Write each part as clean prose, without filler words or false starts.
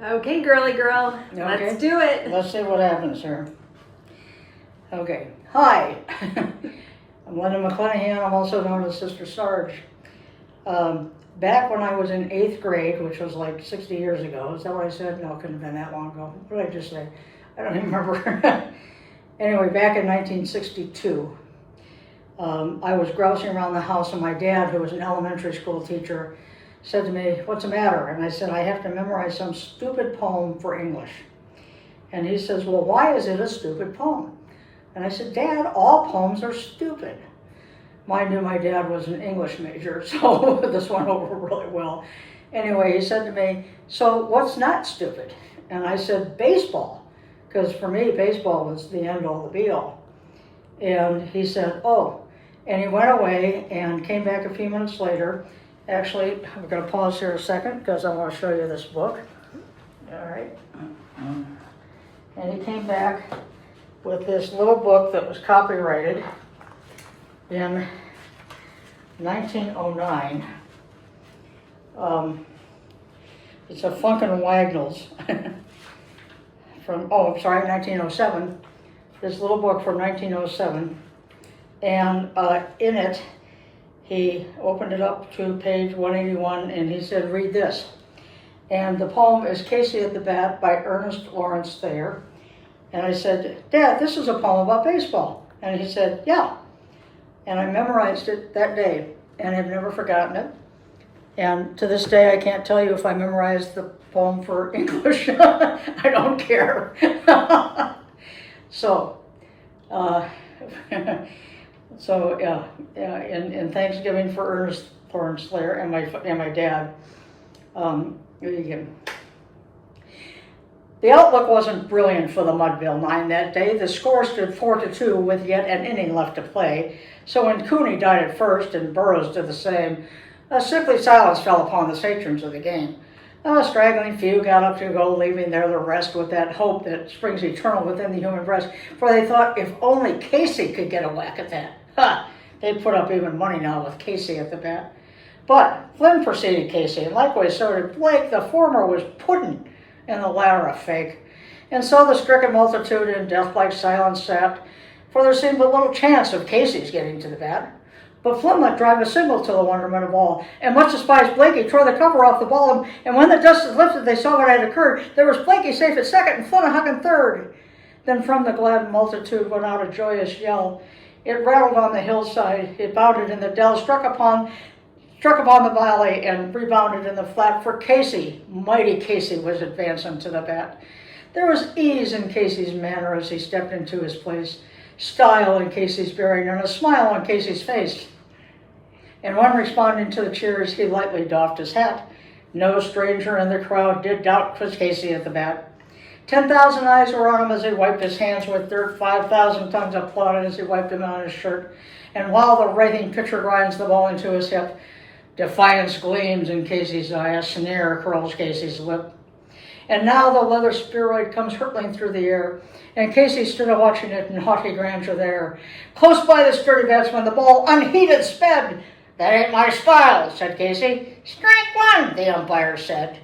Okay, girly girl, Okay. let's do it. Let's see what happens here. Okay. Hi. I'm Linda McClanahan. I'm also known as Sister Sarge. Back when I was in 8th grade, which was like 60 years ago, is that what I said? No, it couldn't have been that long ago. What did I just say? I don't even remember. Anyway, back in 1962, I was grousing around the house, and my dad, who was an elementary school teacher, said to me, "What's the matter?" And I said, "I have to memorize some stupid poem for English." And he says, "Well, why is it a stupid poem?" And I said, "Dad, all poems are stupid." Mind you, my dad was an English major, so this went over really well. Anyway, he said to me, "So what's not stupid?" And I said, "Baseball," because for me, baseball was the end-all, the be-all. And he said, "Oh," and he went away and came back a few minutes later. Actually, I'm going to pause here a second because I want to show you this book. All right. And he came back with this little book that was copyrighted in 1909. It's a Funkin' Wagnalls from, 1907. This little book from 1907. And in it, he opened it up to page 181 and he said, "Read this." And the poem is Casey at the Bat by Ernest Lawrence Thayer. And I said, "Dad, this is a poem about baseball." And he said, "Yeah." And I memorized it that day and have never forgotten it. And to this day, I can't tell you if I memorized the poem for English. I don't care. So, in Thanksgiving for Ernest Lawrence Thayer and my dad, the outlook wasn't brilliant for the Mudville Nine that day. The score stood 4-2 with yet an inning left to play. So when Cooney died at first and Burroughs did the same, a sickly silence fell upon the sachems of the game. A straggling few got up to go, leaving there the rest with that hope that springs eternal within the human breast. For they thought if only Casey could get a whack at that. Ha! They'd put up even money now with Casey at the bat. But Flynn preceded Casey, and likewise so did Blake. The former was pudding, and the latter a fake. And so the stricken multitude in death-like silence sat, for there seemed but little chance of Casey's getting to the bat. But Flynn let drive a single to the wonderment of all, and much despised Blakey tore the cover off the ball, and when the dust was lifted, they saw what had occurred. There was Blakey safe at second, and Flynn a hugging third. Then from the glad multitude went out a joyous yell. It rattled on the hillside, it bounded in the dell, struck upon the valley, and rebounded in the flat. For Casey, mighty Casey, was advancing to the bat. There was ease in Casey's manner as he stepped into his place, style in Casey's bearing, and a smile on Casey's face. And when responding to the cheers, he lightly doffed his hat. No stranger in the crowd did doubt 'twas Casey at the bat. 10,000 eyes were on him as he wiped his hands with dirt. 5,000 tongues applauded as he wiped them on his shirt. And while the writhing pitcher grinds the ball into his hip, defiance gleams in Casey's eye, a sneer curls Casey's lip. And now the leather spheroid comes hurtling through the air, and Casey stood watching it in haughty grandeur there. Close by the sturdy batsman, the ball unheeded sped. "That ain't my style," said Casey. "Strike one," the umpire said.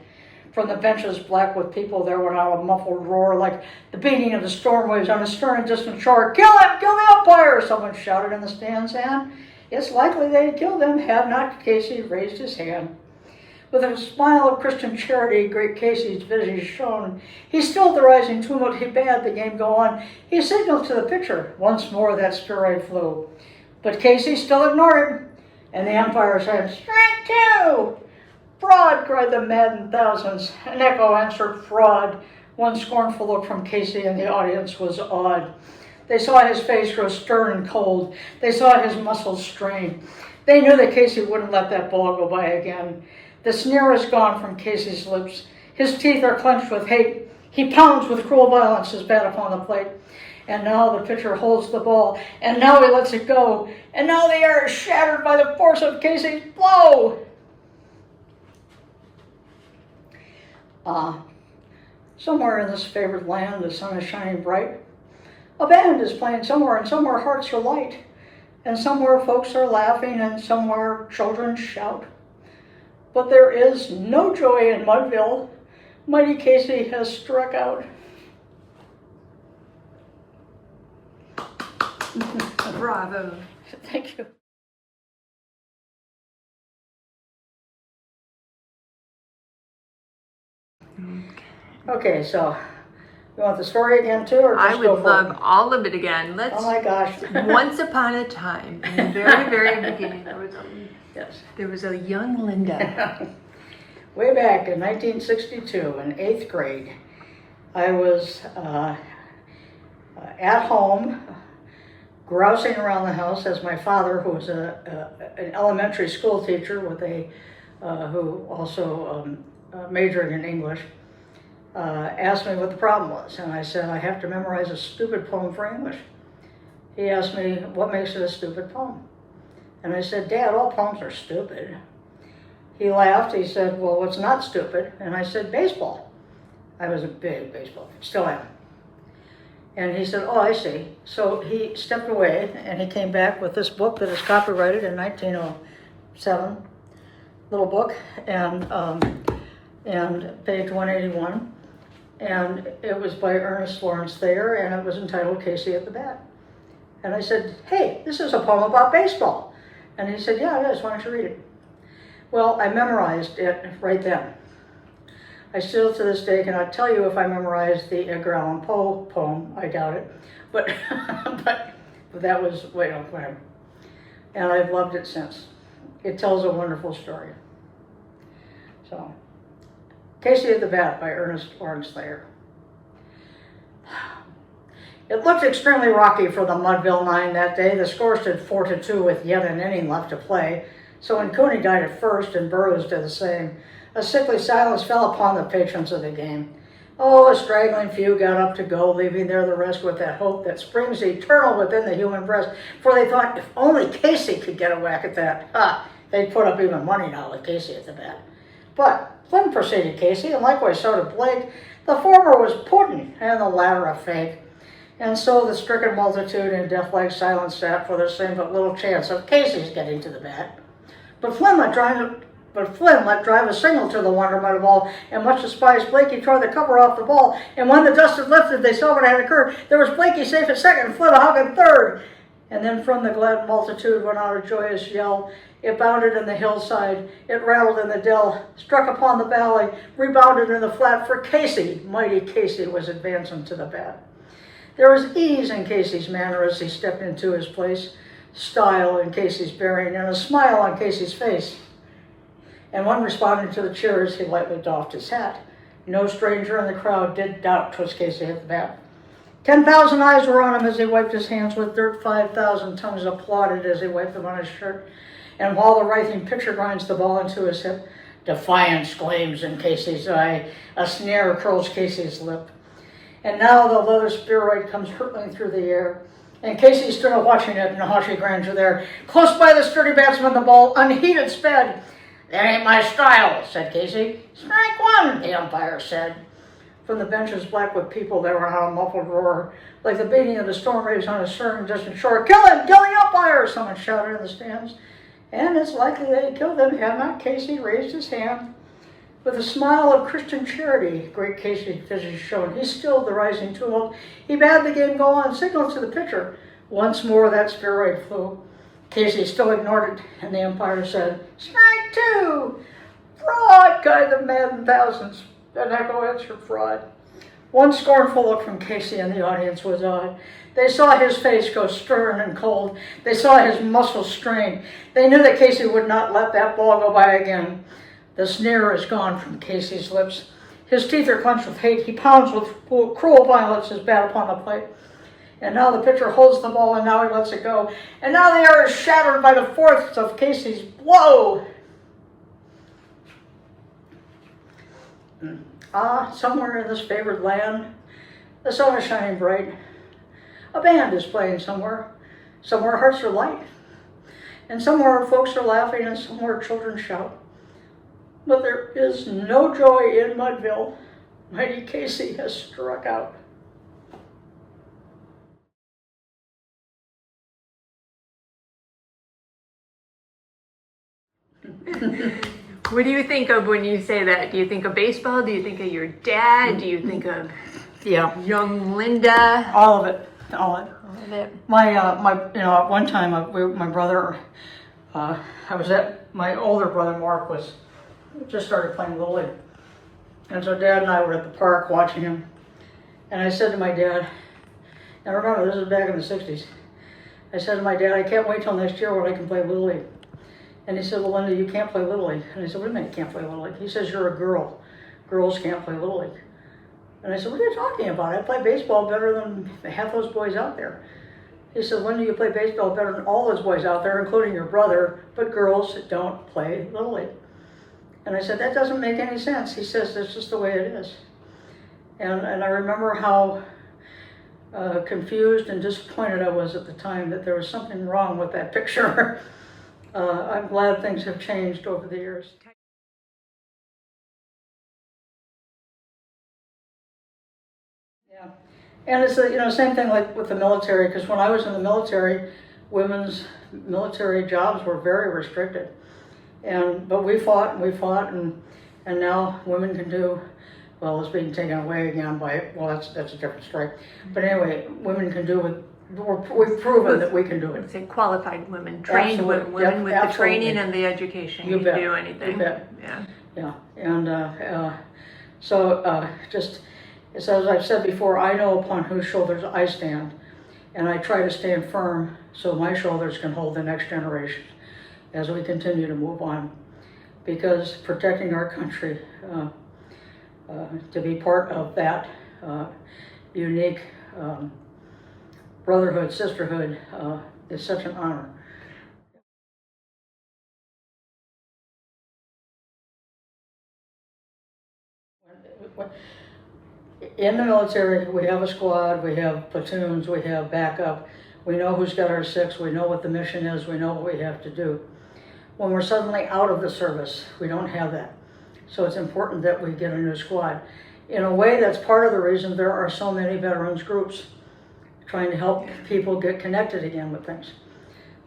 From the benches black with people there went out a muffled roar like the beating of the storm waves on a stern and distant shore. "Kill him! Kill the umpire!" someone shouted in the stands, and it's likely they'd killed him had not Casey raised his hand. With a smile of Christian charity, great Casey's visage shone. He stilled the rising tumult, he bade the game go on. He signaled to the pitcher, once more that spheroid flew. But Casey still ignored it, and the umpire said, "Strike two!" "Fraud!" cried the maddened thousands. An echo answered, "Fraud!" One scornful look from Casey, and the audience was awed. They saw his face grow stern and cold. They saw his muscles strain. They knew that Casey wouldn't let that ball go by again. The sneer is gone from Casey's lips. His teeth are clenched with hate. He pounds with cruel violence his bat upon the plate. And now the pitcher holds the ball, and now he lets it go. And now the air is shattered by the force of Casey's blow. Somewhere in this favored land, the sun is shining bright. A band is playing somewhere, and somewhere hearts are light. And somewhere folks are laughing, and somewhere children shout. But there is no joy in Mudville, Mighty Casey has struck out. Bravo. Thank you. Okay, so you want the story again too, or just I would love all of it again. Let's. Oh my gosh. Once upon a time, in the very, very beginning, Yes. there was a young Linda. Way back in 1962, in 8th grade, I was at home, grousing around the house as my father, who was an elementary school teacher with who also majored in English, asked me what the problem was. And I said, I have to memorize a stupid poem for English. He asked me, what makes it a stupid poem? And I said, Dad, all poems are stupid. He laughed. He said, well, what's not stupid? And I said, baseball. I was a big baseball fan, still am. And he said, oh, I see. So he stepped away and he came back with this book that is copyrighted in 1907, little book, and page 181. And it was by Ernest Lawrence Thayer, and it was entitled Casey at the Bat. And I said, hey, this is a poem about baseball. And he said, yeah, it is. Why don't you read it? Well, I memorized it right then. I still to this day cannot tell you if I memorized the Edgar Allan Poe poem. I doubt it. But but that was way off whatever. And I've loved it since. It tells a wonderful story. So, Casey at the Bat by Ernest Lawrence Thayer. It looked extremely rocky for the Mudville Nine that day. The score stood 4-2 with yet an inning left to play. So when Cooney died at first and Burroughs did the same, a sickly silence fell upon the patrons of the game. Oh, a straggling few got up to go, leaving there the rest with that hope that springs eternal within the human breast. For they thought, if only Casey could get a whack at that, they'd put up even money now with Casey at the bat. But Flynn preceded Casey, and likewise so did Blake. The former was pudding, and the latter a fake. And so the stricken multitude in death-like silence sat, for there seemed but little chance of Casey's getting to the bat. But Flynn let drive a single to the wonderment of all, and much despised Blakey tore the cover off the ball. And when the dust had lifted, they saw what had occurred. There was Blakey safe at second, and Flynn a hog at third. And then from the glad multitude went out a joyous yell. It bounded in the hillside, it rattled in the dell, struck upon the valley, rebounded in the flat, for Casey, mighty Casey, was advancing to the bat. There was ease in Casey's manner as he stepped into his place, style in Casey's bearing, and a smile on Casey's face. And when responding to the cheers, he lightly doffed his hat. No stranger in the crowd did doubt 'twas Casey at the bat. 10,000 eyes were on him as he wiped his hands with dirt. 5,000 tongues applauded as he wiped them on his shirt. And while the writhing pitcher grinds the ball into his hip, defiance gleams in Casey's eye, a sneer curls Casey's lip. And now the leather spheroid comes hurtling through the air, and Casey stood up watching it in haughty grandeur there. Close by the sturdy batsman the ball unheeded sped. That ain't my style, said Casey. Strike one, the umpire said. From the benches black with people there went out a muffled roar, like the beating of the storm waves on a certain distant shore. Kill him, umpire, someone shouted in the stands. And it's likely they had killed him had not Casey raised his hand. With a smile of Christian charity, great Casey visage shone. He stilled the rising tumult. He bade the game go on, signaled to the pitcher. Once more that spheroid flew. Casey still ignored it, and the umpire said, strike two! Fraud, cried the maddened thousands. An echo answered fraud. One scornful look from Casey and the audience was odd. They saw his face go stern and cold. They saw his muscles strain. They knew that Casey would not let that ball go by again. The sneer is gone from Casey's lips. His teeth are clenched with hate. He pounds with cruel violence his bat upon the plate. And now the pitcher holds the ball, and now he lets it go. And now the air is shattered by the force of Casey's blow. Somewhere in this favored land, the sun is shining bright. A band is playing somewhere. Somewhere hearts are light. And somewhere folks are laughing, and somewhere children shout. But there is no joy in Mudville. Mighty Casey has struck out. What do you think of when you say that? Do you think of baseball? Do you think of your dad? Do you think of young Linda? All of it. All of it. All of it. My, at one time, my brother, my older brother Mark just started playing Little League. And so Dad and I were at the park watching him. And I said to my dad, and remember, this is back in the 60s. I said to my dad, I can't wait till next year when I can play Little League. And he said, well, Linda, you can't play Little League. And I said, what do you mean you can't play Little League? He says, you're a girl. Girls can't play Little League. And I said, what are you talking about? I play baseball better than half those boys out there. He said, Linda, you play baseball better than all those boys out there, including your brother, but girls don't play Little League. And I said, that doesn't make any sense. He says, that's just the way it is. And I remember how confused and disappointed I was at the time that there was something wrong with that picture. I'm glad things have changed over the years. Yeah, and it's same thing like with the military, because when I was in the military, women's military jobs were very restricted. But we fought and now women can do, well, it's being taken away again by, well, that's a different story. But anyway, women can do we've proven that we can do it. Say qualified women, trained women, women with the training and the education can do anything. You bet. Yeah. Yeah, and just as I've said before, I know upon whose shoulders I stand, and I try to stand firm so my shoulders can hold the next generation as we continue to move on. Because protecting our country, to be part of that unique brotherhood, sisterhood, is such an honor. In the military, we have a squad, we have platoons, we have backup. We know who's got our six, we know what the mission is, we know what we have to do. When we're suddenly out of the service, we don't have that. So it's important that we get a new squad. In a way, that's part of the reason there are so many veterans groups trying to help people get connected again with things.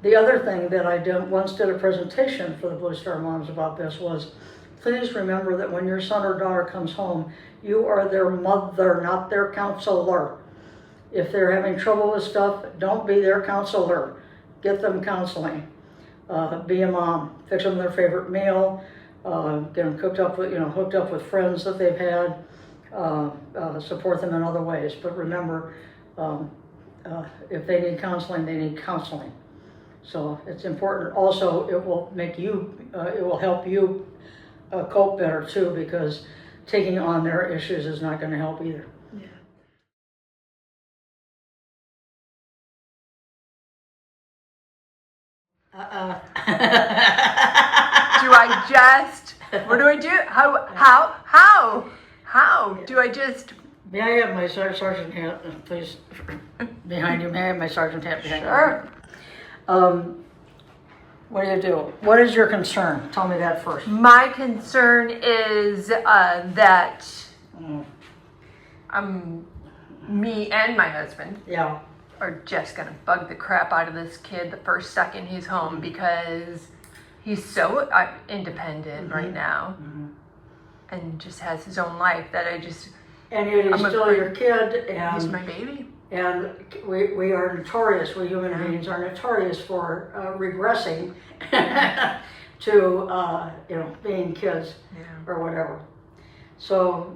The other thing that I once did a presentation for the Blue Star Moms about this was, please remember that when your son or daughter comes home, you are their mother, not their counselor. If they're having trouble with stuff, don't be their counselor. Get them counseling. Be a mom. Fix them their favorite meal. Get them hooked up with friends that they've had. Support them in other ways. But remember, if they need counseling, they need counseling. So it's important. Also, it will help you cope better too, because taking on their issues is not going to help either. Yeah. What do I do? How do I just? May I have my sergeant hat, please, behind you? May I have my sergeant hat behind you? Sure. What do? What is your concern? Tell me that first. My concern is that me and my husband are just gonna bug the crap out of this kid the first second he's home, because he's so independent right now, and just has his own life that and yet he's still your kid, and he's my baby. And we are notorious, we human beings are notorious for regressing to being kids or whatever. So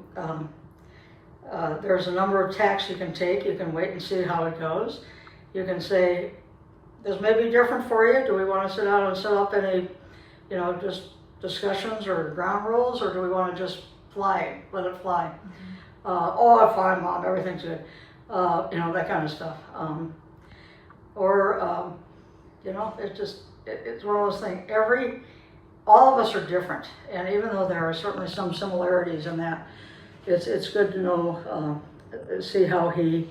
there's a number of tacks you can take. You can wait and see how it goes. You can say, this may be different for you. Do we want to sit down and set up any, just discussions or ground rules, or do we want to just let it fly? Oh, fine, Mom, everything's good. That kind of stuff. It's one of those things. All of us are different, and even though there are certainly some similarities in that, it's good to know, see how he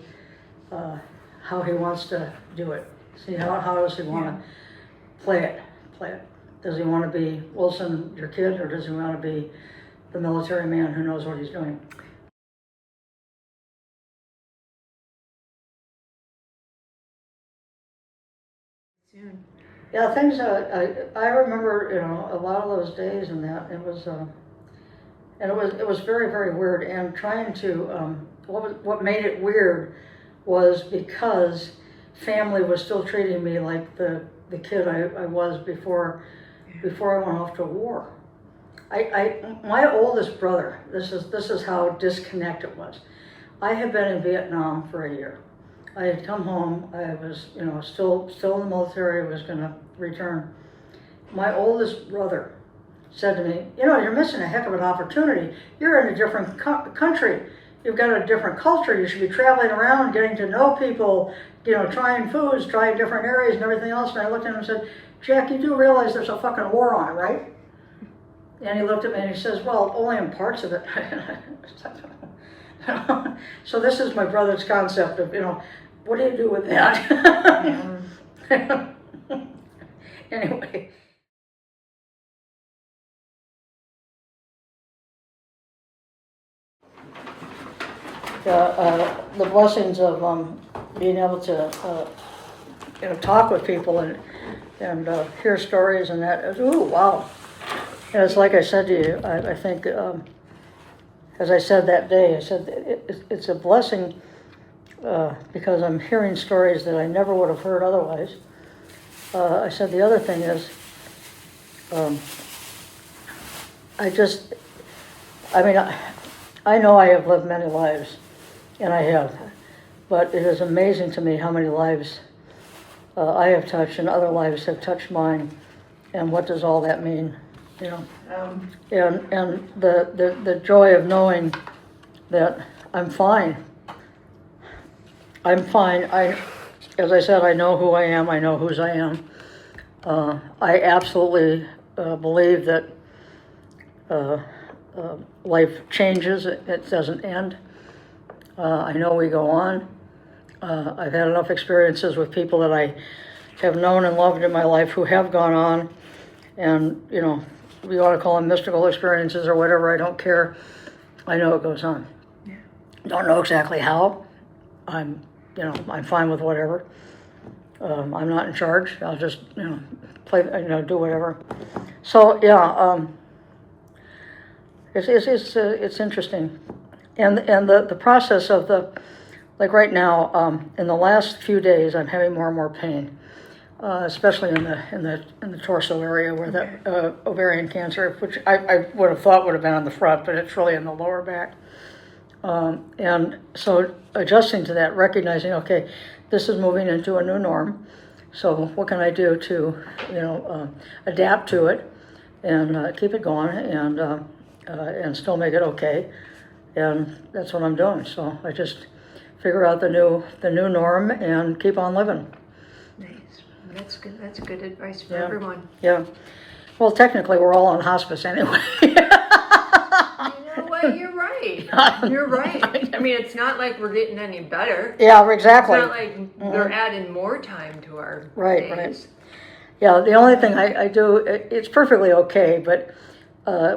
wants to do it. See how does he want to play it. Does he want to be Wilson, your kid, or does he want to be the military man who knows what he's doing? Soon. Yeah, things, I remember, a lot of those days and that, it was, and it was very, very weird, and trying to, what made it weird was because family was still treating me like the kid I was before I went off to war. My oldest brother, this is how disconnected it was. I had been in Vietnam for a year. I had come home, I was, still in the military, I was gonna return. My oldest brother said to me, you're missing a heck of an opportunity. You're in a different country. You've got a different culture. You should be traveling around, getting to know people, trying foods, trying different areas and everything else. And I looked at him and said, Jack, you do realize there's a fucking war on, right? And he looked at me and he says, well, only in parts of it. So this is my brother's concept of, what do you do with that? Anyway. The blessings of being able to talk with people and hear stories and that. Ooh, wow! And it's like I said to you. I think, as I said that day, I said it's a blessing because I'm hearing stories that I never would have heard otherwise. I said the other thing is, I know I have lived many lives. And I have, but it is amazing to me how many lives I have touched and other lives have touched mine, and what does all that mean, And the joy of knowing that I'm fine. I'm fine. As I said, I know who I am. I know whose I am. I absolutely believe that life changes. It doesn't end. I know we go on. I've had enough experiences with people that I have known and loved in my life who have gone on, and we want to call them mystical experiences or whatever, I don't care. I know it goes on. Yeah. Don't know exactly how. I'm fine with whatever. I'm not in charge. I'll just, play, do whatever. So yeah, it's interesting. And the process of like right now, in the last few days, I'm having more and more pain, especially in the torso area where the ovarian cancer, which I would have thought would have been on the front, but it's really in the lower back. And so adjusting to that, recognizing, okay, this is moving into a new norm. So what can I do to, adapt to it and keep it going and still make it okay? And that's what I'm doing. So I just figure out the new norm and keep on living. Nice. That's good. That's good advice for everyone. Yeah. Well, technically, we're all on hospice anyway. You know what? You're right. You're right. I mean, it's not like we're getting any better. Yeah, exactly. It's not like they're adding more time to our days. Right. Yeah, the only thing I do, it's perfectly okay, but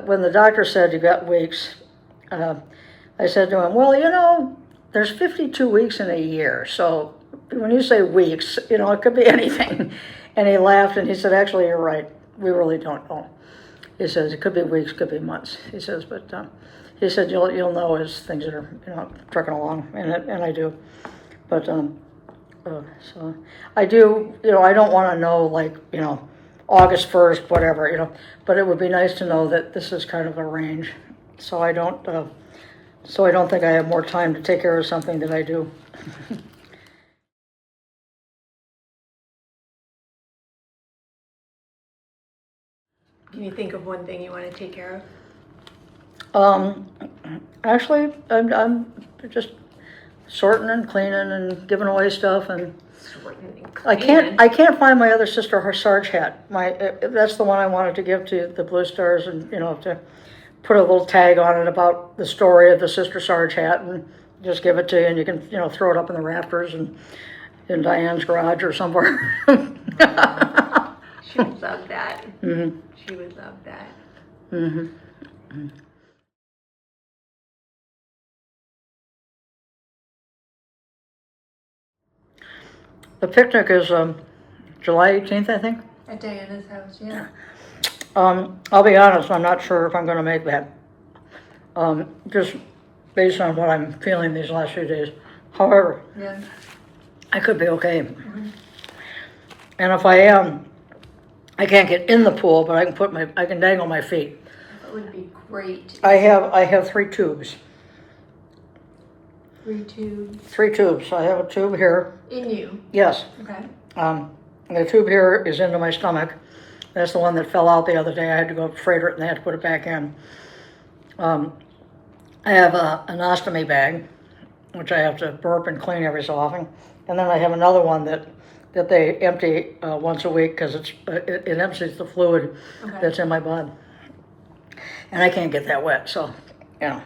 when the doctor said you got weeks, I said to him, well, there's 52 weeks in a year, so when you say weeks, it could be anything. And he laughed and he said, actually, you're right. We really don't know. He says, it could be weeks, could be months. He says, but he said, you'll know as things are, trucking along, and I do. But, so I do, I don't want to know, like, August 1st, whatever, but it would be nice to know that this is kind of a range. So I don't think I have more time to take care of something than I do. Can you think of one thing you want to take care of? Actually, I'm just sorting and cleaning and giving away stuff, and sorting and cleaning. I can't find my other sister, her Sarge hat. That's the one I wanted to give to the Blue Stars, and to put a little tag on it about the story of the Sister Sarge hat, and just give it to you, and you can throw it up in the rafters and in Diane's garage or somewhere. She would love that. Mm-hmm. She would love that. Mm-hmm. Mm-hmm. The picnic is July 18th, I think. At Diana's house, yeah. I'll be honest, I'm not sure if I'm going to make that. Just based on what I'm feeling these last few days. However, Yeah. I could be okay. And if I am, I can't get in the pool, but I can dangle my feet. That would be great. I have 3 tubes. 3 tubes. 3 tubes. I have a tube here. In you? Yes. Okay. The tube here is into my stomach. That's the one that fell out the other day. I had to go freighter it and they had to put it back in. I have an ostomy bag, which I have to burp and clean every so often. And then I have another one that they empty once a week because it empties the fluid that's in my blood. And I can't get that wet, so, you know.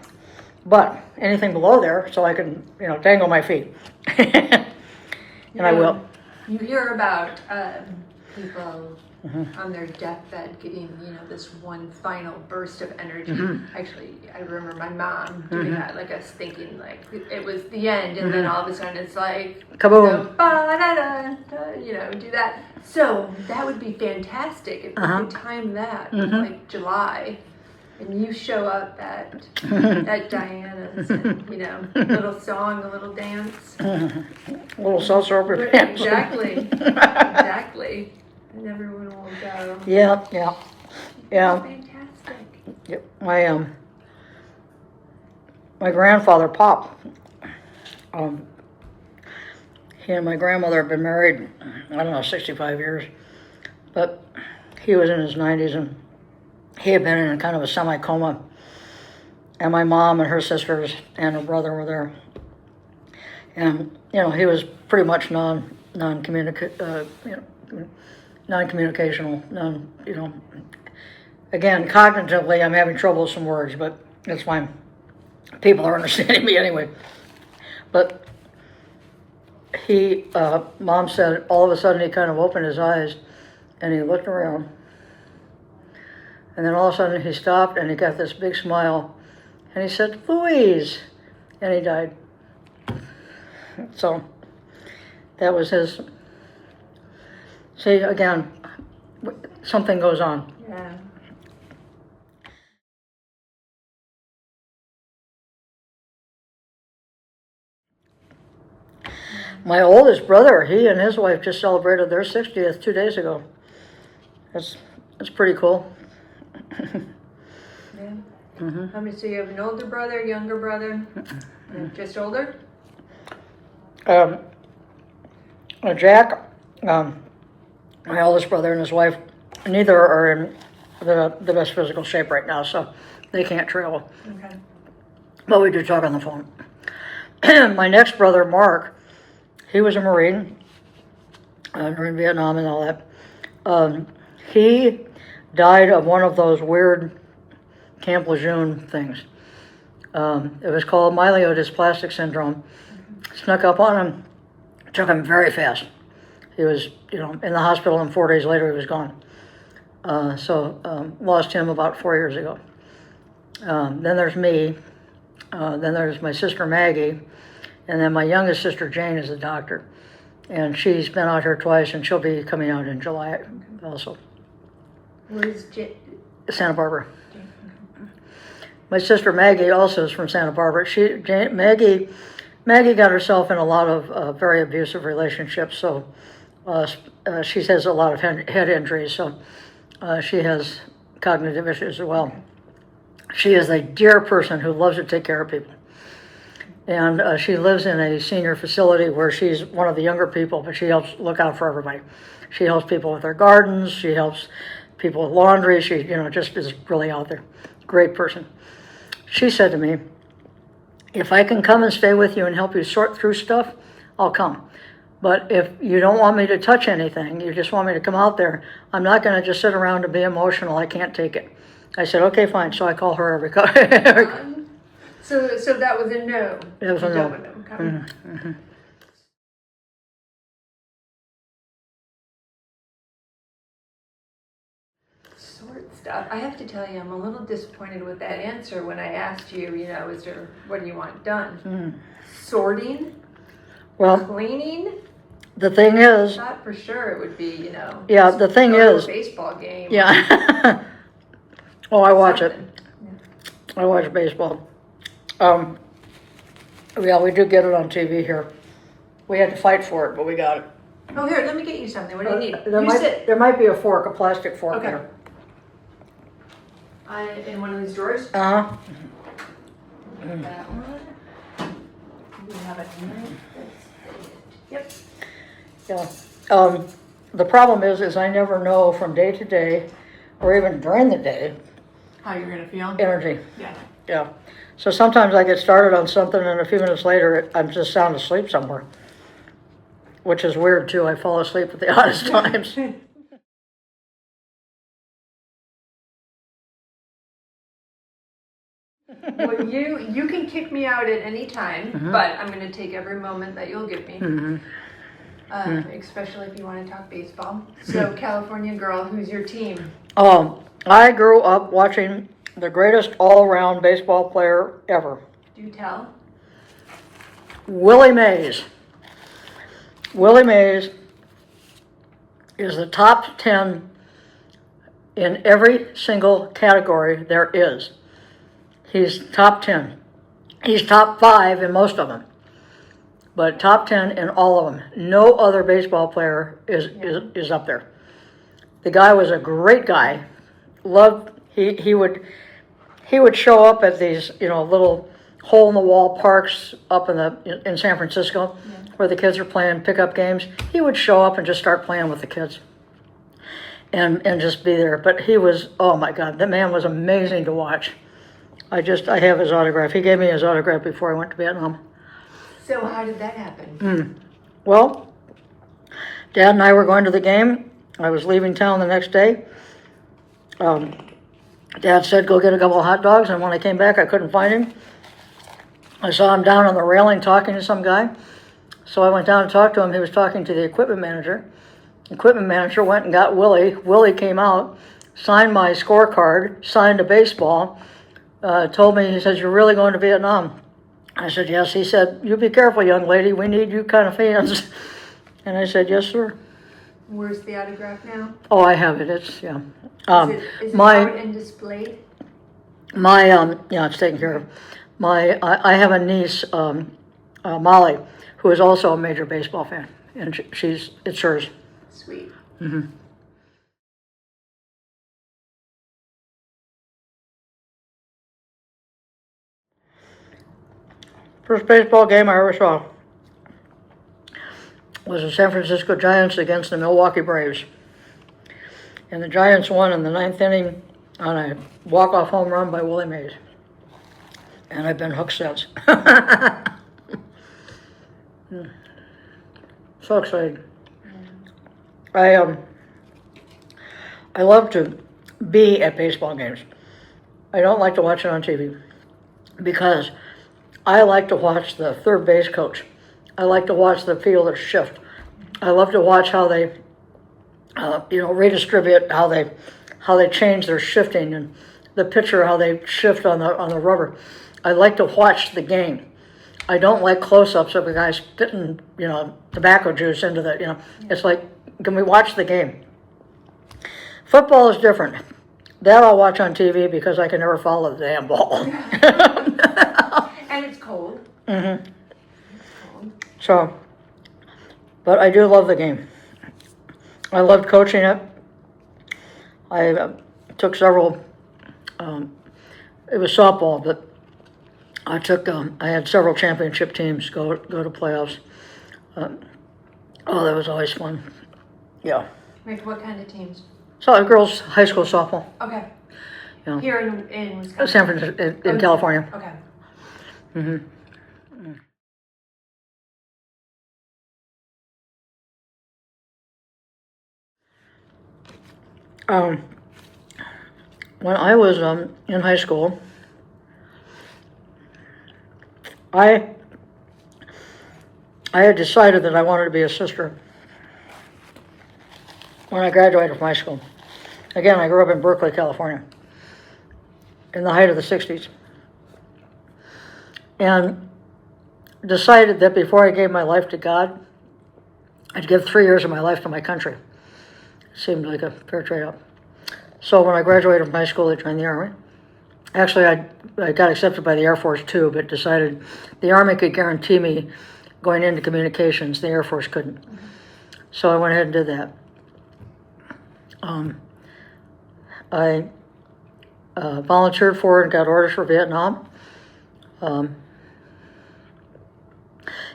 But anything below there, so I can, dangle my feet. And I will. You hear about people on their deathbed getting, this one final burst of energy. Actually, I remember my mom doing that, like us thinking like it was the end, and then all of a sudden it's like kaboom, do that. So that would be fantastic if we could time that like July. And you show up at Diana's, and, little song, a little dance. A little salsa dance. Exactly. And everyone will go. Yeah. Fantastic. Yep. My grandfather, Pop, he and my grandmother have been married, 65 years. But he was in his 90s, and he had been in kind of a semi-coma, and my mom and her sisters and her brother were there. And, he was pretty much non-communicational, again, cognitively, I'm having trouble with some words, but that's fine. People are understanding me anyway. But Mom said, all of a sudden he kind of opened his eyes, and he looked around. And then all of a sudden he stopped and he got this big smile and he said, "Louise," and he died. So that was his. See, again, something goes on. Yeah. My oldest brother, he and his wife just celebrated their 60th 2 days ago. That's pretty cool. Yeah. How many? So you have an older brother, younger brother, just older? Jack, my oldest brother and his wife, neither are in the best physical shape right now, so they can't travel. Okay. But we do talk on the phone. My next brother, Mark, he was a Marine during Vietnam and all that. He died of one of those weird Camp Lejeune things. It was called myelodysplastic syndrome. Snuck up on him, took him very fast. He was, in the hospital, and 4 days later he was gone. Lost him about 4 years ago. Then there's me. Then there's my sister Maggie, and then my youngest sister Jane is a doctor, and she's been out here twice, and she'll be coming out in July also. Where's Santa Barbara. My sister Maggie also is from Santa Barbara. Maggie got herself in a lot of very abusive relationships, so she has a lot of head injuries, so she has cognitive issues as well. She is a dear person who loves to take care of people. And she lives in a senior facility where she's one of the younger people, but she helps look out for everybody. She helps people with their gardens. She helps people with laundry. She, just is really out there. Great person. She said to me, "If I can come and stay with you and help you sort through stuff, I'll come. But if you don't want me to touch anything, you just want me to come out there, I'm not going to just sit around and be emotional. I can't take it." I said, "Okay, fine." So I call her every So that was a no. It was a no. Sort stuff. I have to tell you, I'm a little disappointed with that answer when I asked you, what do you want done? Sorting? Well, cleaning? the thing is, thought for sure it would be, you know. yeah, the thing go to a is, baseball game. yeah. Oh, I watch it. Something. I watch baseball. Yeah, we do get it on TV here. We had to fight for it, but we got it. Oh, here, let me get you something. What do you need? There might be a fork, a plastic fork Okay. here. In one of these drawers? Uh-huh. That one. We have a knife. Yep. Yeah. The problem is I never know from day to day, or even during the day, How you're gonna feel? energy. Yeah. Yeah. So sometimes I get started on something and a few minutes later I'm just sound asleep somewhere. Which is weird too. I fall asleep at the oddest times. Well, you can kick me out at any time, but I'm gonna take every moment that you'll give me. Especially if you want to talk baseball. So, California girl, who's your team? I grew up watching the greatest all-around baseball player ever. Do tell. Willie Mays. Willie Mays is the top 10 in every single category there is. He's top 10. He's top 5 in most of them, but top 10 in all of them. No other baseball player is up there. The guy was a great guy. He would show up at these little hole in the wall parks up in San Francisco where the kids are playing pickup games. He would show up and just start playing with the kids and just be there. But he was, oh my God, that man was amazing to watch. I have his autograph. He gave me his autograph before I went to Vietnam. So how did that happen? Well, Dad and I were going to the game. I was leaving town the next day. Dad said, go get a couple of hot dogs, and when I came back, I couldn't find him. I saw him down on the railing talking to some guy. So I went down and talked to him. He was talking to the equipment manager. The equipment manager went and got Willie. Willie came out, signed my scorecard, signed a baseball, told me, he says, you're really going to Vietnam? I said, yes. He said, you be careful, young lady. We need you kind of fans. And I said, yes, sir. Where's the autograph now? Oh, I have it. It's, yeah. Is it out and displayed? Yeah, it's taken care of. I have a niece, Molly, who is also a major baseball fan, and it's hers. Sweet. First baseball game I ever saw was the San Francisco Giants against the Milwaukee Braves. And the Giants won in the 9th inning on a walk-off home run by Willie Mays. And I've been hooked since. So excited. I love to be at baseball games. I don't like to watch it on TV because I like to watch the third base coach. I like to watch the fielder shift. I love to watch how they, redistribute, how they change their shifting, and the pitcher, how they shift on the rubber. I like to watch the game. I don't like close-ups of a guy spitting, tobacco juice into the, It's like, can we watch the game? Football is different. That I'll watch on TV because I can never follow the damn ball. And it's cold. Mm-hmm. So, but I do love the game. I loved coaching it. I took several, it was softball, but I had several championship teams go to playoffs. That was always fun. Yeah. Like what kind of teams? So girls high school softball. Okay. Yeah. Here in Wisconsin? San Francisco, in California. Okay. Mm-hmm. When I was in high school, I had decided that I wanted to be a sister when I graduated from high school. Again, I grew up in Berkeley, California, in the height of the 60s. And decided that before I gave my life to God, I'd give 3 years of my life to my country. Seemed like a fair trade-off. So when I graduated from high school, I joined the Army. Actually, I got accepted by the Air Force too, but decided the Army could guarantee me going into communications. The Air Force couldn't. So I went ahead and did that. I volunteered for and got orders for Vietnam.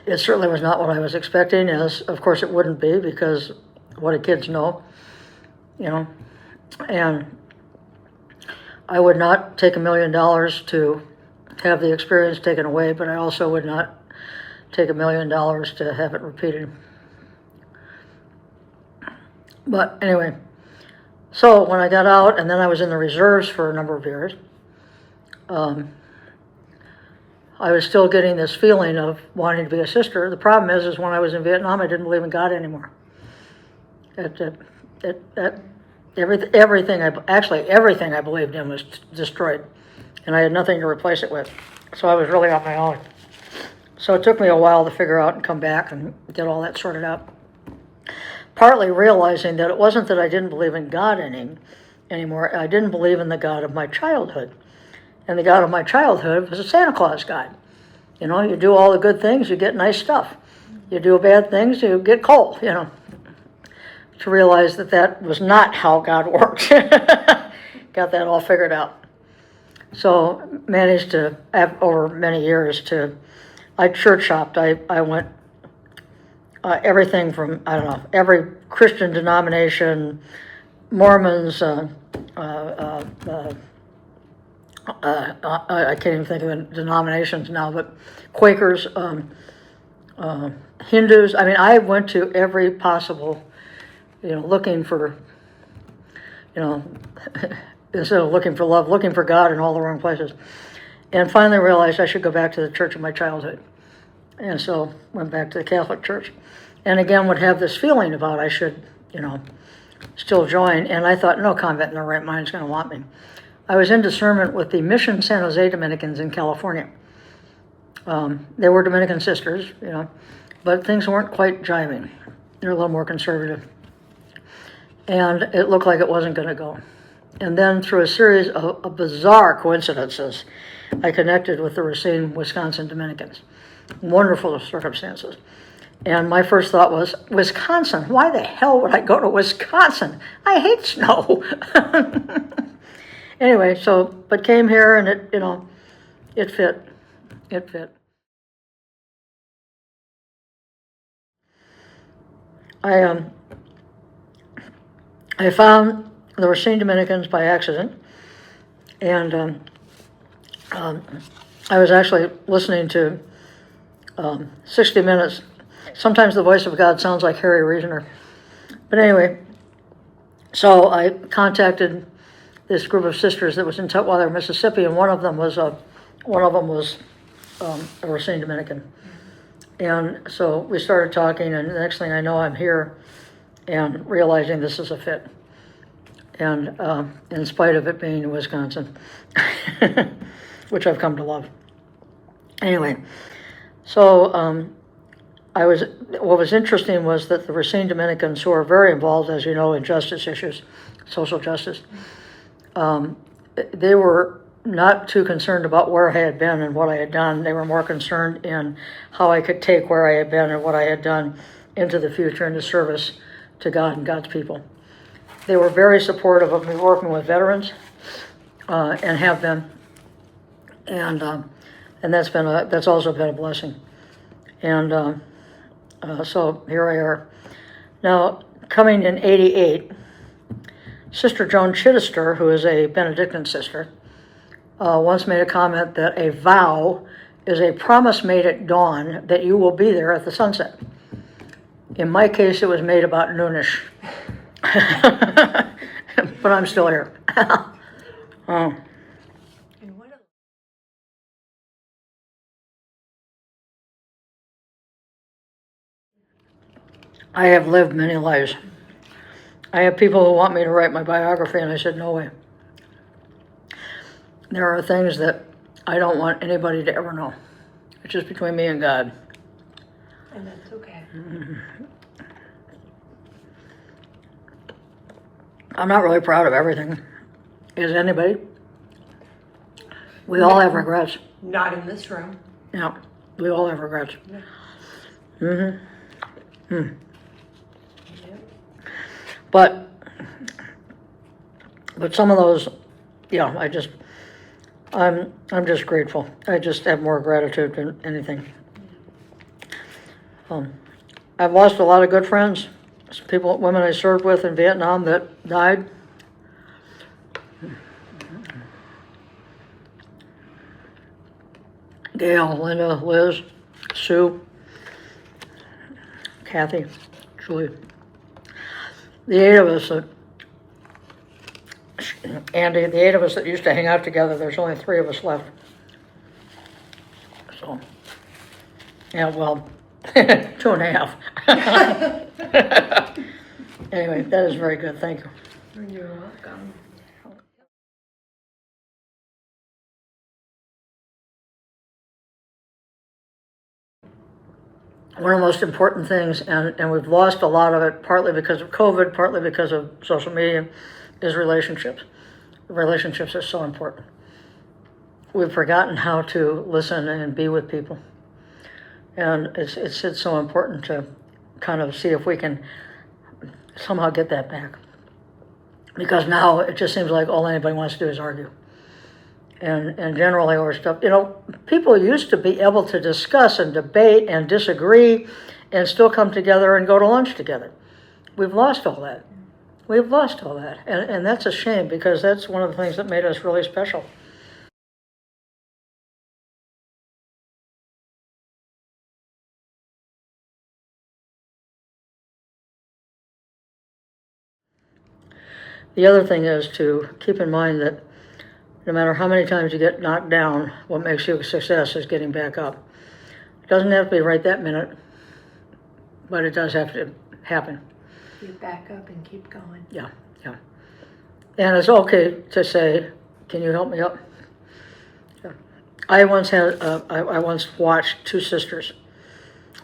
It certainly was not what I was expecting, as of course it wouldn't be, because what do kids know, and I would not take $1 million to have the experience taken away, but I also would not take $1 million to have it repeated. But anyway, so when I got out, and then I was in the reserves for a number of years, I was still getting this feeling of wanting to be a sister. The problem is when I was in Vietnam, I didn't believe in God anymore. Everything I believed in was destroyed, and I had nothing to replace it with. So I was really on my own. So it took me a while to figure out and come back and get all that sorted out. Partly realizing that it wasn't that I didn't believe in God anymore. I didn't believe in the God of my childhood. And the God of my childhood was a Santa Claus God. You do all the good things, you get nice stuff. You do bad things, you get coal, To realize that was not how God worked. Got that all figured out. So managed to, over many years, I church hopped. I went everything from, every Christian denomination, Mormons, I can't even think of the denominations now, but Quakers, Hindus. I went to every possible, looking for, instead of looking for love, looking for God in all the wrong places. And finally realized I should go back to the church of my childhood. And so went back to the Catholic Church. And again would have this feeling about I should, still join. And I thought, no convent in their right mind is going to want me. I was in discernment with the Mission San Jose Dominicans in California. They were Dominican sisters, but things weren't quite jiving. They were a little more conservative. And it looked like it wasn't going to go. And then through a series of bizarre coincidences, I connected with the Racine, Wisconsin Dominicans. Wonderful circumstances. And my first thought was, Wisconsin? Why the hell would I go to Wisconsin? I hate snow. Anyway, but came here and it fit. It fit. I found the Racine Dominicans by accident, and I was actually listening to 60 Minutes. Sometimes the voice of God sounds like Harry Reasoner. But anyway, so I contacted this group of sisters that was in Tutwiler, Mississippi, and one of them was a Racine Dominican. And so we started talking, and the next thing I know, I'm here and realizing this is a fit. And in spite of it being in Wisconsin, which I've come to love. Anyway, so what was interesting was that the Racine Dominicans, who are very involved, as you know, in justice issues, social justice, they were not too concerned about where I had been and what I had done. They were more concerned in how I could take where I had been and what I had done into the future into service to God and God's people. They were very supportive of me working with veterans, and have been, and that's also been a blessing. And so here I are. Now, coming in '88, Sister Joan Chittister, who is a Benedictine sister, once made a comment that a vow is a promise made at dawn that you will be there at the sunset. In my case, it was made about noonish. But I'm still here. I have lived many lives. I have people who want me to write my biography, and I said, no way. There are things that I don't want anybody to ever know. It's just between me and God. And that's okay. I'm not really proud of everything. Is anybody? We all have regrets. Not in this room. Yeah, we all have regrets. Yeah. But some of those, yeah, I'm just grateful. I just have more gratitude than anything. I've lost a lot of good friends, women I served with in Vietnam that died. Gail, Linda, Liz, Sue, Kathy, Julie. The 8 of us Andy, the 8 of us that used to hang out together, there's only 3 of us left. So, yeah, well, 2.5. Anyway, that is very good. Thank you. You're welcome. One of the most important things, and we've lost a lot of it, partly because of COVID, partly because of social media, is relationships. Relationships are so important. We've forgotten how to listen and be with people. And it's so important to kind of see if we can somehow get that back. Because now it just seems like all anybody wants to do is argue. And generally over stuff, people used to be able to discuss and debate and disagree and still come together and go to lunch together. We've lost all that. We've lost all that. And that's a shame, because that's one of the things that made us really special. The other thing is to keep in mind that no matter how many times you get knocked down, what makes you a success is getting back up. It doesn't have to be right that minute, but it does have to happen. You back up and keep going. Yeah. And it's okay to say, can you help me up? Yeah. I once watched 2 sisters.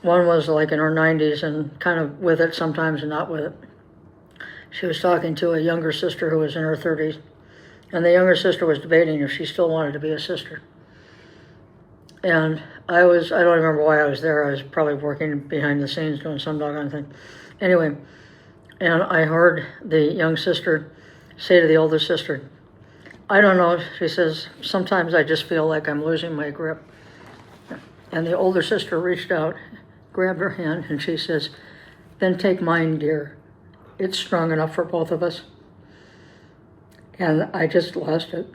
One was like in her 90s and kind of with it sometimes and not with it. She was talking to a younger sister who was in her 30s. And the younger sister was debating if she still wanted to be a sister. And I don't remember why I was there. I was probably working behind the scenes doing some doggone thing. Anyway, and I heard the young sister say to the older sister, I don't know, she says, sometimes I just feel like I'm losing my grip. And the older sister reached out, grabbed her hand, and she says, then take mine, dear. It's strong enough for both of us. And I just lost it.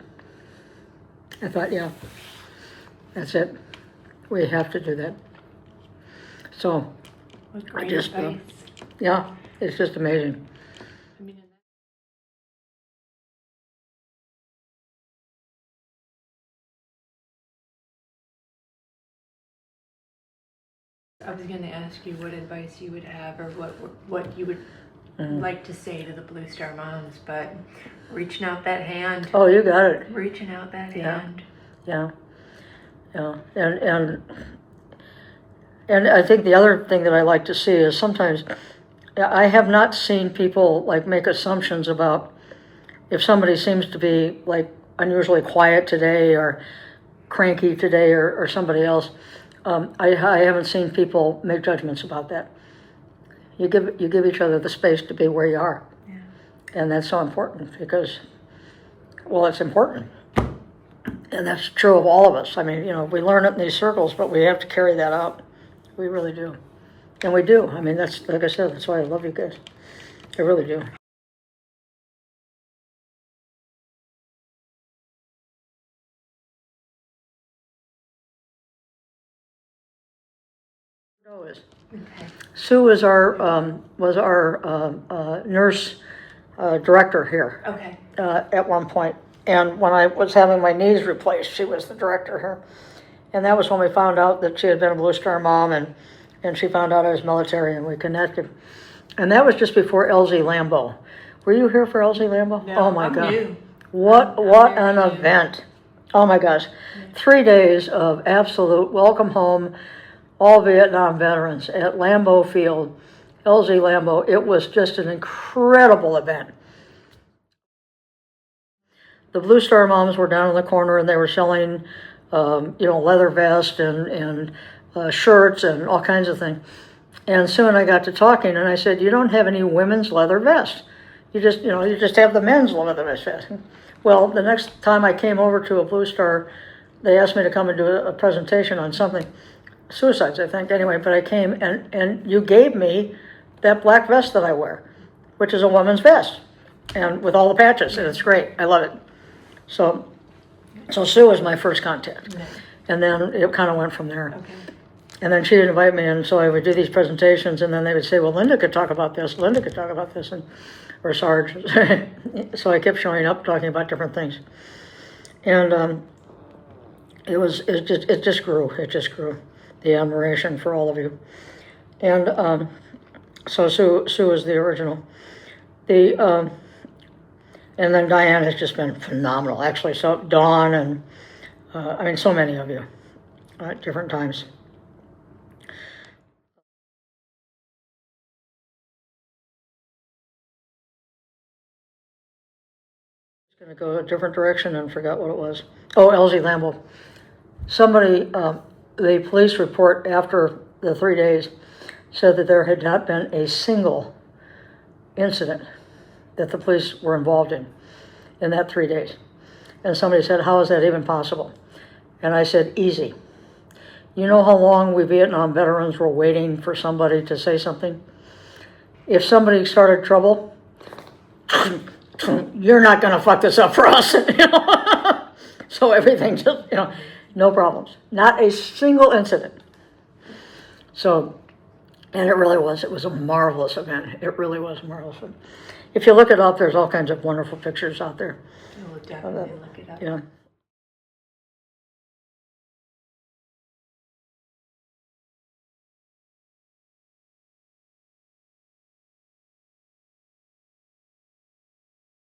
I thought, yeah, that's it. We have to do that. So, I just, yeah, it's just amazing. I was going to ask you what advice you would have, or what you would like to say to the Blue Star moms, but reaching out that hand. Oh, you got it. Reaching out that hand. Yeah. And I think the other thing that I like to see is sometimes I have not seen people like make assumptions about if somebody seems to be like unusually quiet today or cranky today or somebody else. I haven't seen people make judgments about that. You give each other the space to be where you are. Yeah. And that's so important because, well, it's important. And that's true of all of us. I mean, we learn it in these circles, but we have to carry that out. We really do. And we do. I mean, that's, like I said, that's why I love you guys. I really do. Sue was our nurse director here. Okay. At one point. And when I was having my knees replaced, she was the director here. And that was when we found out that she had been a Blue Star mom, and she found out I was military, and we connected. And that was just before LZ Lambeau. Were you here for LZ Lambeau? No, oh my I'm God. new. What an event. Oh my gosh. 3 days of absolute welcome home, all Vietnam veterans at Lambeau Field, LZ Lambeau. It was just an incredible event. the Blue Star moms were down in the corner and they were selling, leather vests and shirts and all kinds of things. And soon I got to talking and I said, you don't have any women's leather vests. You just have the men's leather vest. Well, the next time I came over to a Blue Star, they asked me to come and do a presentation on something, suicides, I think, anyway, but I came and you gave me that black vest that I wear, which is a woman's vest, and with all the patches, and it's great. I love it. So Sue was my first contact, and then it kind of went from there. Okay. And then she'd invite me in, so I would do these presentations, and then they would say, well, Linda could talk about this, or Sarge. So I kept showing up, talking about different things. And it just grew, the admiration for all of you. And so Sue was the original. And then Diane has just been phenomenal, actually. So Dawn and so many of you at different times. Going to go a different direction and forgot what it was. Oh, Elsie Lamble. Somebody, the police report after the 3 days said that there had not been a single incident that the police were involved in that 3 days. And somebody said, how is that even possible? And I said, easy. You know how long we Vietnam veterans were waiting for somebody to say something? If somebody started trouble, you're not going to fuck this up for us. So everything just, no problems. Not a single incident. So, and it was a marvelous event. It really was a marvelous event. If you look it up, there's all kinds of wonderful pictures out there. We'll definitely look it up. Yeah.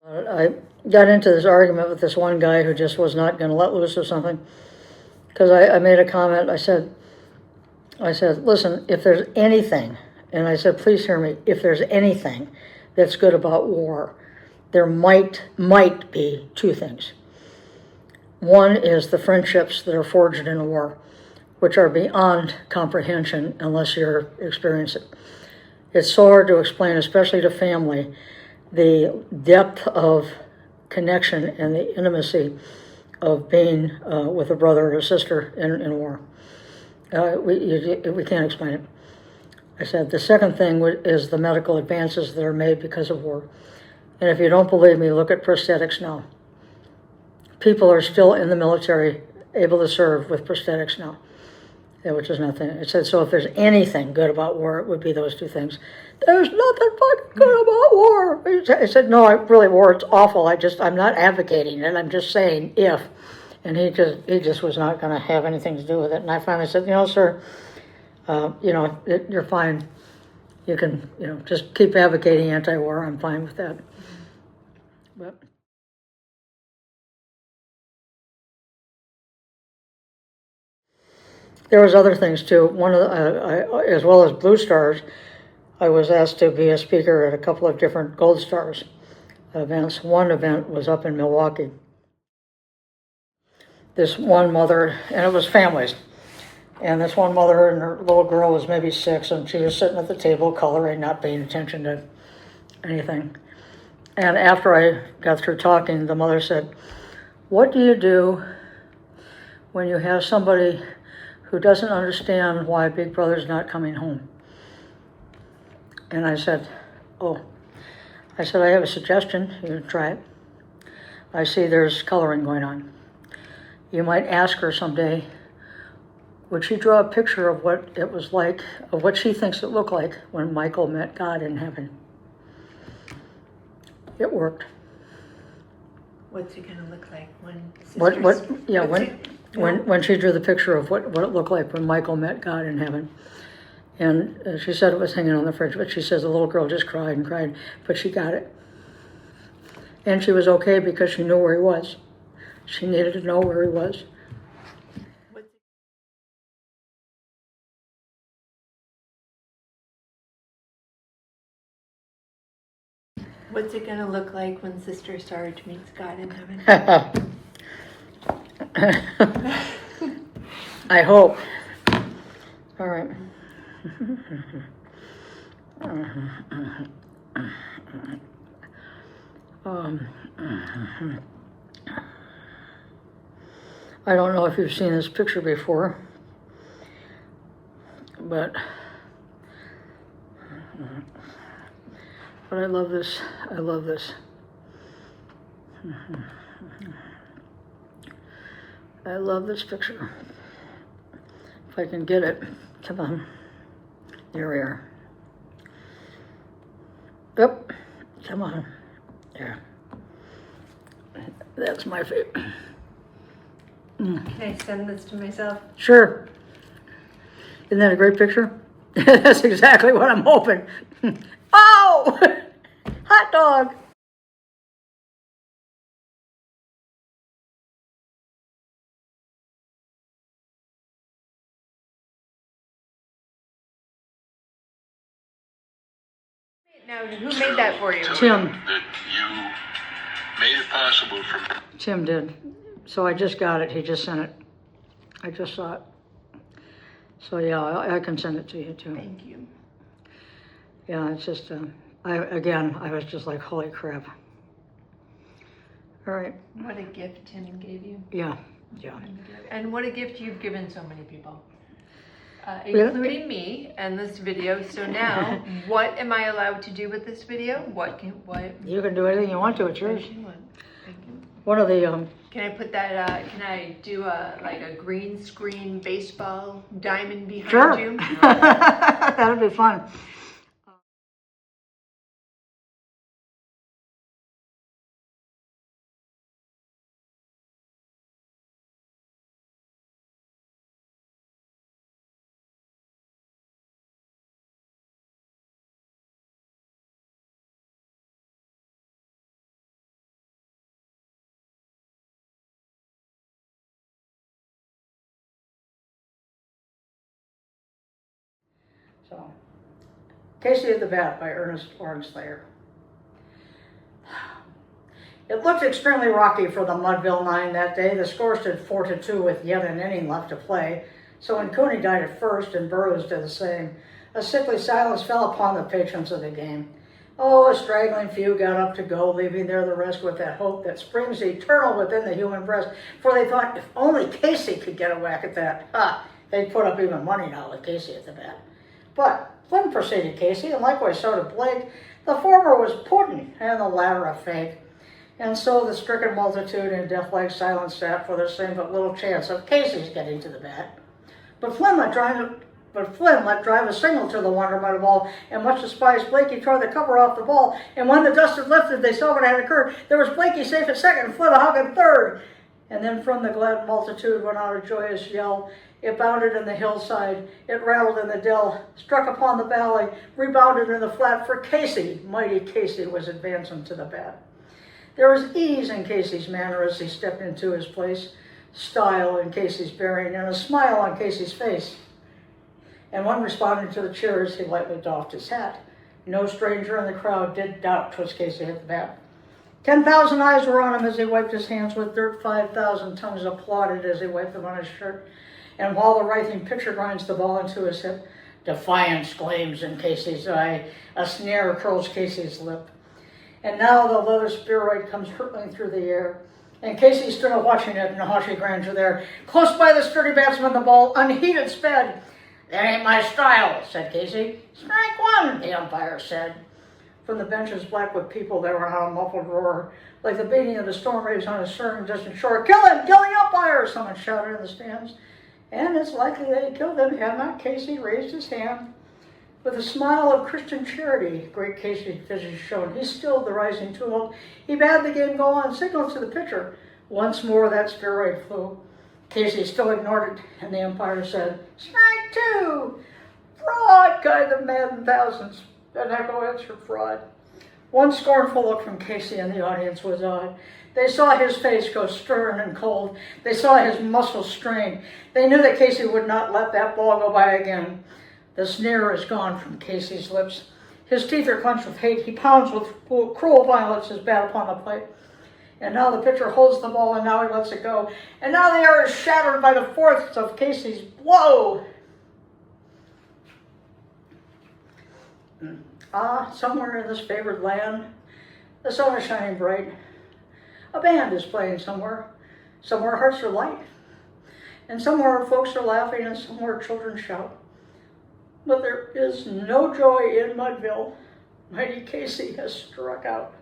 I got into this argument with this one guy who just was not going to let loose or something. Because I made a comment. I said, listen, if there's anything, and I said, please hear me, if there's anything that's good about war, there might be two things. One is the friendships that are forged in a war, which are beyond comprehension unless you're experiencing it. It's so hard to explain, especially to family, the depth of connection and the intimacy of being with a brother or a sister in war. We can't explain it. I said, the second thing is the medical advances that are made because of war. And if you don't believe me, look at prosthetics now. People are still in the military able to serve with prosthetics now, which is nothing. It said, so if there's anything good about war, it would be those two things. There's nothing fucking good about war. I said, no, really, war, it's awful. I'm not advocating it. I'm just saying if. And he just was not going to have anything to do with it. And I finally said, sir, you're fine. You can, just keep advocating anti-war. I'm fine with that. But there was other things too. One of the, as well as Blue Stars, I was asked to be a speaker at a couple of different Gold Stars events. One event was up in Milwaukee. This one mother, and it was families, and this one mother and her little girl was maybe 6, and she was sitting at the table coloring, not paying attention to anything. And after I got through talking, the mother said, what do you do when you have somebody who doesn't understand why Big Brother's not coming home? And I said, I have a suggestion. You can try it. I see there's coloring going on. You might ask her someday, would she draw a picture of what it was like, of what she thinks it looked like when Michael met God in heaven? It worked. What's it gonna look like when when she drew the picture of what it looked like when Michael met God in heaven. And she said it was hanging on the fridge, but she says the little girl just cried and cried, but she got it. And she was okay because she knew where he was. She needed to know where he was. What's it gonna look like when Sister Sarge meets God in heaven? I hope. All right. I don't know if you've seen this picture before, but I love this. I love this. I love this picture. If I can get it, come on. There we are. Yep, come on. There. That's my favorite. Can I send this to myself? Sure. Isn't that a great picture? That's exactly what I'm hoping. Oh! Hot dog! Now, who made that for you? Tim. That you made it possible for me. Tim did. So I just got it. He just sent it. I just saw it. So yeah, I can send it to you too. Thank you. Yeah, it's just, I was just like, holy crap. All right. What a gift Tim gave you. Yeah. And what a gift you've given so many people. Really? Including me and this video. So now, what am I allowed to do with this video? What? You can do anything you want to. It's yours. Thank you. One of the Can I put that? Can I do a green screen baseball diamond behind you? That'll be fun. So, Casey at the Bat by Ernest Lawrence Thayer. It looked extremely rocky for the Mudville Nine that day. The score stood 4-2 with yet an inning left to play. So when Cooney died at first and Burroughs did the same, a sickly silence fell upon the patrons of the game. Oh, a straggling few got up to go, leaving there the rest with that hope that springs eternal within the human breast. For they thought, if only Casey could get a whack at that, they'd put up even money now with Casey at the bat. But Flynn preceded Casey, and likewise so did Blake. The former was pudding, and the latter a fake. And so the stricken multitude in death-like silence sat for there seemed but little chance of Casey's getting to the bat. But Flynn let drive a single to the wonderment of all, and much despised Blakey tore the cover off the ball. And when the dust had lifted, they saw what had occurred. There was Blakey safe at second, and Flynn a hug at third. And then from the glad multitude went out a joyous yell. It bounded in the hillside, it rattled in the dell, struck upon the valley, rebounded in the flat, for Casey, mighty Casey, was advancing to the bat. There was ease in Casey's manner as he stepped into his place, style in Casey's bearing, and a smile on Casey's face. And when responding to the cheers, he lightly doffed his hat. No stranger in the crowd did doubt 'twas Casey at the bat. 10,000 eyes were on him as he wiped his hands with dirt. 5,000 tongues applauded as he wiped them on his shirt. And while the writhing pitcher grinds the ball into his hip, defiance gleams in Casey's eye, a sneer curls Casey's lip. And now the leather spheroid comes hurtling through the air, and Casey stood watching it in haughty grandeur there. Close by the sturdy batsman, the ball unheeded sped. "That ain't my style," said Casey. "Strike one," the umpire said. From the benches black with people there went out a muffled roar, like the beating of the storm waves on a certain distant shore. "Kill him! Kill the umpire!" someone shouted in the stands. And it's likely they killed him had not Casey raised his hand. With a smile of Christian charity, great Casey's visage shone. He stilled the rising tumult. He bade the game go on, signaled to the pitcher. Once more that spheroid flew. Casey still ignored it, and the umpire said, "Strike two!" "Fraud!" cried the maddened thousands. An echo answered fraud. One scornful look from Casey and the audience was odd. They saw his face go stern and cold. They saw his muscles strain. They knew that Casey would not let that ball go by again. The sneer is gone from Casey's lips. His teeth are clenched with hate. He pounds with cruel violence his bat upon the plate. And now the pitcher holds the ball, and now he lets it go. And now the air is shattered by the force of Casey's blow. Somewhere in this favored land, the sun is shining bright. A band is playing somewhere. Somewhere hearts are light. And somewhere folks are laughing, and somewhere children shout. But there is no joy in Mudville. Mighty Casey has struck out.